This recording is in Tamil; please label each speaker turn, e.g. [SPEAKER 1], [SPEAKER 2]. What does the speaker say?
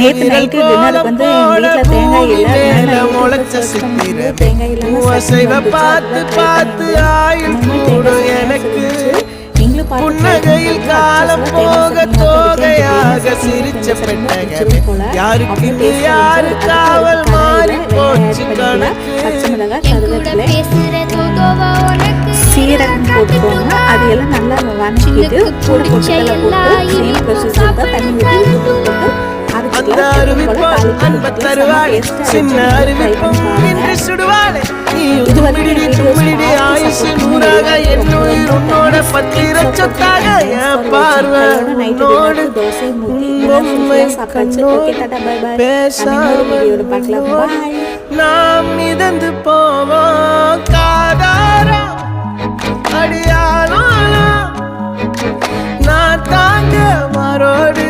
[SPEAKER 1] நேற்று நைட்டு டின்னருக்கு வந்து எங்கள் வீட்டில் தேங்காய் இல்லை, தேங்காய் இல்லாமல்
[SPEAKER 2] பார்த்து பார்த்து ஆயுள் கூடும் எனக்கு. புன்னகையில் காலம் போக தோகையாக சிரிச்ச பெட்டகமே, யாருக்கு யாரு காவல் மாறி போச்சு கணக்கு.
[SPEAKER 1] பச்சை மிளகாய், கருவேப்பிலை, சீரகம் போட்டுக்கோங்க. அது எல்லாம் நல்லா வதக்கிட்டு கூட பொட்டுக்கடலை போட்டு சேம் ப்ரொசீஜர் தான், தண்ணி ஊற்றி போட்டு
[SPEAKER 2] அந்த அறிவிப்பால் அன்ப தருவாளே, சின்ன அறிவிப்பும் இன்று சுடுவாளே. நீ ஆயுசு நூறாக என் உயிர் உன்னோட பத்திர சொத்தாக, என் பார்வை உன்னோடு உண்மை கண்ணோடு பேசாமல் நாம் மிதந்து போவோம் காதாரா அடியானாலும் நான் தாங்க மாறோடு.